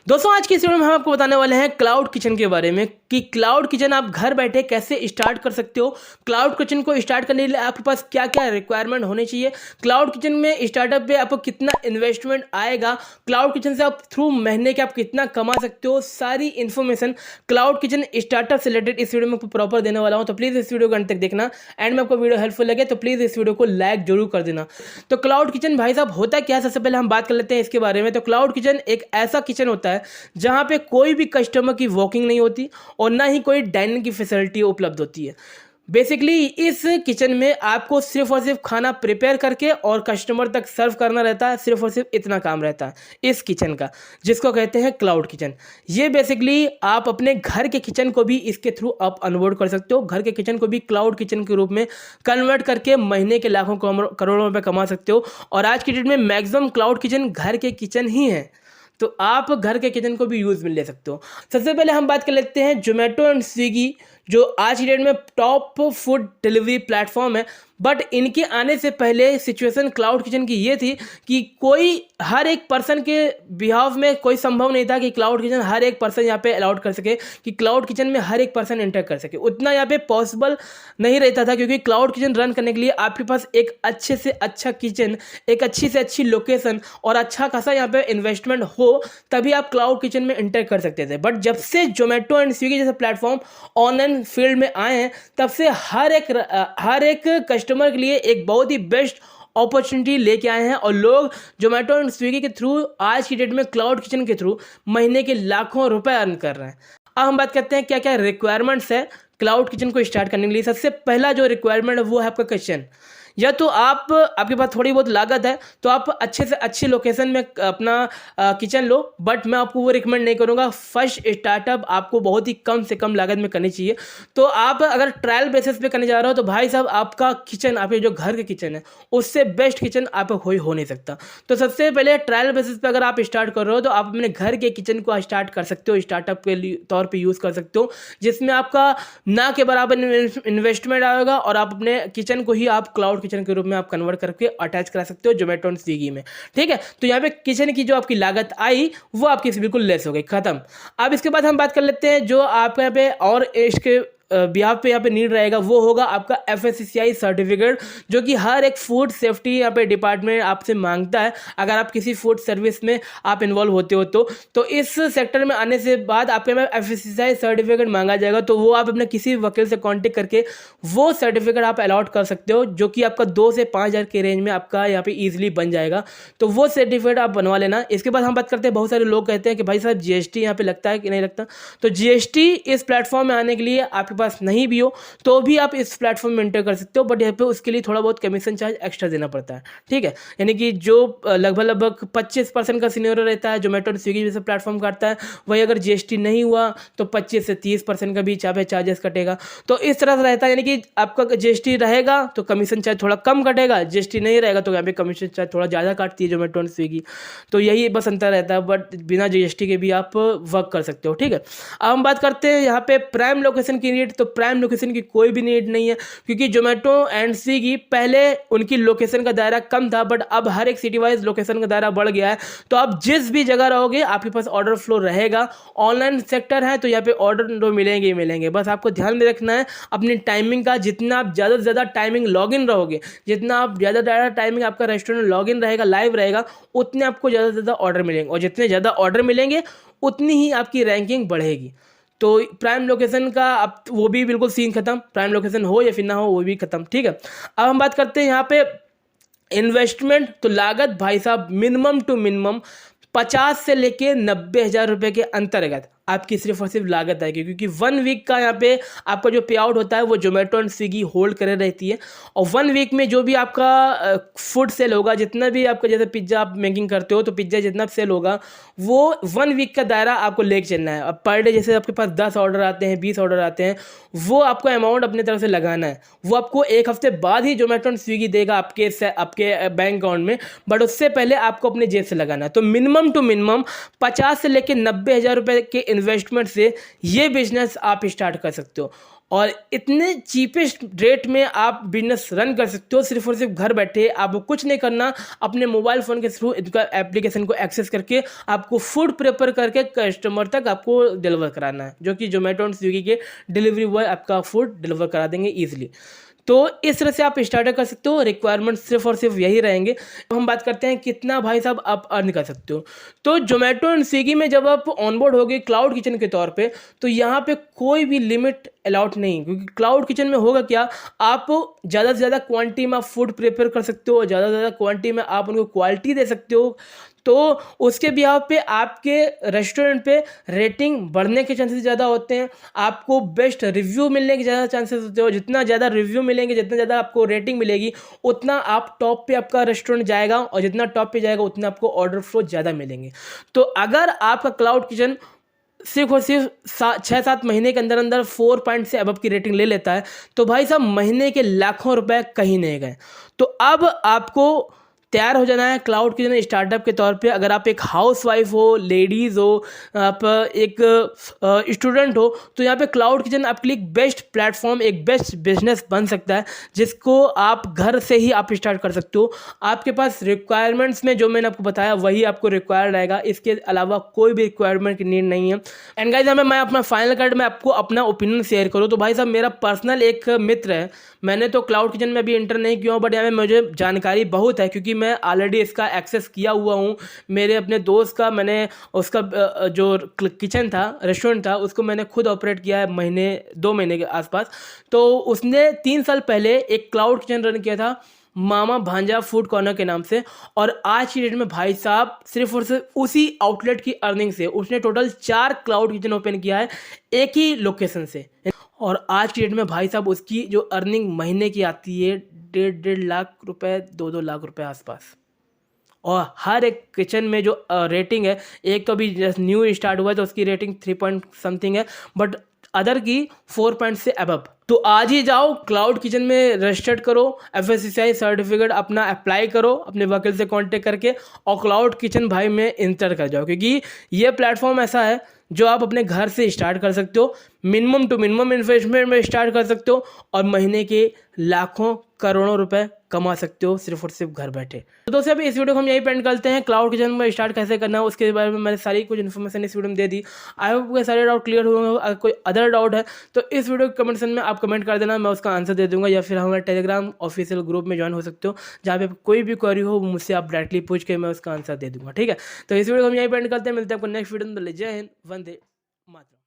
दोस्तों आज की इस वीडियो में हम आपको बताने वाले हैं क्लाउड किचन के बारे में कि क्लाउड किचन आप घर बैठे कैसे स्टार्ट कर सकते हो। क्लाउड किचन को स्टार्ट करने के लिए आपके पास क्या क्या रिक्वायरमेंट होनी चाहिए, क्लाउड किचन में स्टार्टअप पे आपको कितना इन्वेस्टमेंट आएगा, क्लाउड किचन से आप थ्रू महीने के आप कितना कमा सकते हो, सारी इन्फॉर्मेशन क्लाउड किचन स्टार्टअप से रिलेटेड इस वीडियो में आपको प्रॉपर देने वाला हूँ। तो प्लीज़ इस वीडियो को अंत तक देखना। एंड में आपको वीडियो हेल्पफुल लगे तो प्लीज़ इस वीडियो को लाइक जरूर कर देना। तो क्लाउड किचन भाई साहब होता क्या है, सबसे पहले हम बात कर लेते हैं इसके बारे में। तो क्लाउड किचन एक ऐसा किचन होता है जहां पे कोई भी कस्टमर की वॉकिंग नहीं होती और ना ही कोई डाइनिंग की फैसिलिटी उपलब्ध होती है। बेसिकली इस किचन में आपको सिर्फ और सिर्फ खाना प्रिपेयर करके और कस्टमर तक सर्व करना रहता है। सिर्फ और सिर्फ इतना काम रहता है इस किचन का, जिसको कहते हैं क्लाउड किचन। ये बेसिकली आप अपने घर के किचन को भी इसके थ्रू आप अनबोर्ड कर सकते हो, घर के किचन को भी क्लाउड किचन के रूप में कन्वर्ट करके महीने के लाखों करोड़ों रुपए कमा सकते हो। और आज की डेट में मैक्सिमम क्लाउड किचन घर के किचन ही है, तो आप घर के किचन को भी यूज़ में ले सकते हो। सबसे पहले हम बात कर लेते हैं जोमेटो एंड स्विगी, जो आज की डेट में टॉप फूड डिलीवरी प्लेटफॉर्म है। बट इनके आने से पहले सिचुएशन क्लाउड किचन की ये थी कि कोई हर एक पर्सन के बिहाफ में कोई संभव नहीं था कि क्लाउड किचन हर एक पर्सन यहाँ पे अलाउड कर सके, कि क्लाउड किचन में हर एक पर्सन एंटर कर सके। उतना यहाँ पे पॉसिबल नहीं रहता था, क्योंकि क्लाउड किचन रन करने के लिए आपके पास एक अच्छे से अच्छा किचन, एक अच्छी से अच्छी लोकेशन और अच्छा खासा यहाँ पे इन्वेस्टमेंट हो, तभी आप क्लाउड किचन में एंटर कर सकते थे। बट जब से जोमेटो एंड स्विगी जैसे प्लेटफॉर्म ऑनलाइन फील्ड में आए हैं, तब से हर एक कस्टमर के लिए एक बहुत ही बेस्ट अपॉर्चुनिटी लेके आए हैं। और लोग जोमेटो एंड स्विगी के थ्रू आज की डेट में क्लाउड किचन के थ्रू महीने के लाखों रुपए अर्न कर रहे हैं। अब हम बात करते हैं क्या क्या रिक्वायरमेंट्स है क्लाउड किचन को स्टार्ट करने के लिए। सबसे पहला जो रिक्वायरमेंट है वो है आपका किचन। या तो आपके पास थोड़ी बहुत लागत है तो आप अच्छे से अच्छी लोकेशन में अपना किचन लो, बट मैं आपको वो रिकमेंड नहीं करूँगा। फर्स्ट स्टार्टअप आपको बहुत ही कम से कम लागत में करनी चाहिए। तो आप अगर ट्रायल बेसिस पे करने जा रहे हो तो भाई साहब आपका किचन, आपके जो घर के किचन है उससे बेस्ट किचन आपका कोई हो नहीं सकता। तो सबसे पहले ट्रायल बेसिस पे अगर आप स्टार्ट कर रहे हो तो आप अपने घर के किचन को स्टार्ट कर सकते हो, स्टार्टअप के लिए तौर पर यूज़ कर सकते हो, जिसमें आपका ना के बराबर इन्वेस्टमेंट आएगा और आप अपने किचन को ही आप क्लाउड किचन के रूप में आप कन्वर्ट करके अटैच करा सकते हो जोमेटो और स्विगी में। ठीक है, तो यहाँ पे किचन की जो आपकी लागत आई वो आपकी बिल्कुल लेस हो गई, खत्म। अब इसके बाद हम बात कर लेते हैं जो आपके यहाँ पे और इसके बिहाफ पे यहाँ पे नीड रहेगा, वो होगा आपका FSSAI सर्टिफिकेट, जो कि हर एक फूड सेफ्टी यहाँ पे डिपार्टमेंट आपसे मांगता है। अगर आप किसी फूड सर्विस में आप इन्वॉल्व होते हो तो इस सेक्टर में आने से बाद आपके में FSSAI सर्टिफिकेट मांगा जाएगा। तो वो आप अपने किसी वकील से कॉन्टेक्ट करके वो सर्टिफिकेट आप अलॉट कर सकते हो, जो कि आपका 2 से 5 हज़ार के रेंज में आपका यहाँ पे ईजिली बन जाएगा। तो वो सर्टिफिकेट आप बनवा लेना। इसके बाद हम बात करते हैं, बहुत सारे लोग कहते हैं कि भाई साहब GST यहाँ पे लगता है कि नहीं लगता। तो GST इस प्लेटफॉर्म में आने के लिए आपके पास नहीं भी हो तो भी आप इस प्लेटफॉर्म में एंटर कर सकते हो, बट यहाँ पे उसके लिए थोड़ा बहुत कमीशन चार्ज एक्स्ट्रा देना पड़ता है। ठीक है, यानी कि जो लगभग 25% का सिनेरियो रहता है जोमेटो और स्विगी जैसे प्लेटफॉर्म करता है, वही अगर GST नहीं हुआ तो 25 से 30% का भी चार्जेस कटेगा। तो इस तरह से रहता है, यानी कि आपका GST रहेगा तो कमीशन चार्ज थोड़ा कम कटेगा, GST नहीं रहेगा तो यहाँ पे कमीशन चार्ज थोड़ा ज़्यादा काटती है जोमेटो और स्विगी। तो यही बस अंतर रहता है, बट बिना GST के भी आप वर्क कर सकते हो। ठीक है, अब हम बात करते हैं यहाँ पे प्राइम लोकेशन की नीड। तो प्राइम लोकेशन की कोई भी नीड नहीं है, क्योंकि जोमेटो एंड स्विगी पहले उनकी लोकेशन का दायरा कम था, बट अब हर एक सिटी वाइज लोकेशन का दायरा बढ़ गया है। तो आप जिस भी जगह रहोगे आपके पास ऑर्डर फ्लो रहेगा। ऑनलाइन सेक्टर है तो यहाँ पे ऑर्डर तो मिलेंगे ही मिलेंगे। बस आपको ध्यान में रखना है अपनी टाइमिंग का, जितना आप ज़्यादा से ज़्यादा टाइमिंग लॉग इन रहोगे, जितना आप ज़्यादा टाइमिंग आपका रेस्टोरेंट लॉग इन रहेगा, लाइव रहेगा, उतने आपको ज़्यादा से ज़्यादा ऑर्डर मिलेंगे, और जितने ज़्यादा ऑर्डर मिलेंगे उतनी ही आपकी रैंकिंग बढ़ेगी। तो प्राइम लोकेशन का अब वो भी बिल्कुल सीन खत्म, प्राइम लोकेशन हो या फिर ना हो वो भी खत्म। ठीक है, अब हम बात करते हैं यहाँ पे इन्वेस्टमेंट। तो लागत भाई साहब मिनिमम टू मिनिमम 50 से लेके 90 हज़ार रुपये के अंतर्गत आपकी सिर्फ और सिर्फ लागत आएगी, क्योंकि 1 वीक का यहाँ पे आपका जो पे आउट होता है वो जोमेटो एंड स्विगी होल्ड करे रहती है। और 1 वीक में जो भी आपका फूड सेल होगा, जितना भी आपका जैसे पिज्ज़ा आप मेकिंग करते हो तो पिज्ज़ा जितना सेल होगा वो 1 वीक का दायरा आपको लेके चलना है। अब पर डे जैसे आपके पास 10 ऑर्डर आते हैं, 20 ऑर्डर आते हैं, वो आपको अमाउंट अपनी तरफ से लगाना है। वो आपको 1 हफ्ते बाद ही जोमेटो एंड स्विगी देगा आपके बैंक अकाउंट में, बट उससे पहले आपको अपने जेब से लगाना है। तो मिनिमम टू मिनिमम 50 से लेकर 90 हज़ार रुपये के इन्वेस्टमेंट से ये बिजनेस आप स्टार्ट कर सकते हो। और इतने चीपेस्ट रेट में आप बिजनेस रन कर सकते हो सिर्फ और सिर्फ घर बैठे। आपको कुछ नहीं करना, अपने मोबाइल फ़ोन के थ्रू इनका एप्लीकेशन को एक्सेस करके आपको फूड प्रेपर करके कस्टमर तक आपको डिलीवर कराना है, जो कि जोमेटो और स्विगी के डिलीवरी बॉय आपका फूड डिलीवर करा देंगे ईजिली। तो इस तरह से आप स्टार्टअप कर सकते हो। रिक्वायरमेंट सिर्फ और सिर्फ यही रहेंगे। अब हम बात करते हैं कितना भाई साहब आप अर्न कर सकते हो। तो जोमेटो एंड स्विगी में जब आप ऑनबोर्ड हो गए क्लाउड किचन के तौर पे, तो यहाँ पे कोई भी लिमिट अलाउड नहीं, क्योंकि क्लाउड किचन में होगा क्या, आप ज़्यादा से ज़्यादा क्वांटिटी में आप फूड प्रिपेयर कर सकते हो, ज़्यादा से ज़्यादा क्वांटिटी में आप उनको क्वालिटी दे सकते हो। तो उसके बिहाफ पे आपके रेस्टोरेंट पे रेटिंग बढ़ने के चांसेस ज़्यादा होते हैं, आपको बेस्ट रिव्यू मिलने के ज़्यादा चांसेस होते हो। जितना ज़्यादा रिव्यू मिलेंगे, जितना ज़्यादा आपको रेटिंग मिलेगी, उतना आप टॉप पे आपका रेस्टोरेंट जाएगा, और जितना टॉप पे जाएगा उतना आपको ऑर्डर फ्लो ज़्यादा मिलेंगे। तो अगर आपका क्लाउड किचन सिर्फ और सिर्फ 6-7 महीने के अंदर अंदर 4 पॉइंट से अबव की रेटिंग ले लेता है, तो भाई साहब महीने के लाखों रुपए कहीं नहीं गए। तो अब आपको तैयार हो जाना है क्लाउड किचन स्टार्टअप के तौर पे। अगर आप एक हाउसवाइफ हो, लेडीज़ हो, आप एक स्टूडेंट हो, तो यहाँ पे क्लाउड किचन आपके लिए एक बेस्ट प्लेटफॉर्म, एक बेस्ट बिजनेस बन सकता है, जिसको आप घर से ही आप स्टार्ट कर सकते हो। आपके पास रिक्वायरमेंट्स में जो मैंने आपको बताया वही आपको रिक्वायर रहेगा, इसके अलावा कोई भी रिक्वायरमेंट की नीड नहीं है। एंड गाइस, हमें मैं अपना फाइनल कार्ड में आपको अपना ओपिनियन शेयर करूँ तो भाई साहब मेरा पर्सनल एक मित्र है, मैंने तो क्लाउड किचन में अभी इंटर नहीं किया हूँ, बट यहाँ पे मुझे जानकारी बहुत है, क्योंकि मैं ऑलरेडी इसका एक्सेस किया हुआ हूँ। मेरे अपने दोस्त का मैंने उसका जो किचन था, रेस्टोरेंट था, उसको मैंने खुद ऑपरेट किया है 2 महीने के आसपास। तो उसने 3 साल पहले एक क्लाउड किचन रन किया था मामा भांजा फूड कॉर्नर के नाम से, और आज की डेट में भाई साहब सिर्फ और सिर्फ उसी आउटलेट की अर्निंग से उसने टोटल 4 क्लाउड किचन ओपन किया है एक ही लोकेशन से। और आज की डेट में भाई साहब उसकी जो अर्निंग महीने की आती है 1.5 लाख रुपए, 2 लाख रुपए आसपास। और हर एक किचन में जो रेटिंग है, एक तो अभी जस्ट न्यू स्टार्ट हुआ है तो उसकी रेटिंग 3 पॉइंट समथिंग है, बट अदर की 4 पॉइंट से अबव। तो आज ही जाओ क्लाउड किचन में रजिस्टर्ड करो, FSSAI सर्टिफिकेट अपना अप्लाई करो अपने वकील से कांटेक्ट करके, और क्लाउड किचन भाई में इंटर कर जाओ, क्योंकि ये प्लेटफॉर्म ऐसा है जो आप अपने घर से स्टार्ट कर सकते हो, मिनिमम टू मिनिमम इन्वेस्टमेंट में स्टार्ट कर सकते हो, और महीने के लाखों करोड़ों रुपए कमा सकते हो सिर्फ और सिर्फ घर बैठे। तो दोस्तों अभी इस वीडियो को हम यही पेंड करते हैं। क्लाउड किचन में स्टार्ट कैसे करना है उसके बारे में मैंने सारी कुछ इन्फॉर्मेशन इस वीडियो में दे दी। आई होप के सारे डाउट क्लियर होंगे। अगर कोई अदर डाउट है तो इस वीडियो के कमेंट सेक्शन में आप कमेंट कर देना, मैं उसका आंसर दे दूंगा, या फिर हमारे टेलीग्राम ऑफिशियल ग्रुप में ज्वाइन हो सकते हो, जहाँ पे कोई भी क्वेरी हो मुझसे आप डायरेक्टली पूछ के मैं उसका आंसर दे दूंगा। ठीक है, तो इस वीडियो को हम यही पेंड करते हैं, मिलते हैं आपको नेक्स्ट वीडियो में। जय हिंद, वंदे मातरम।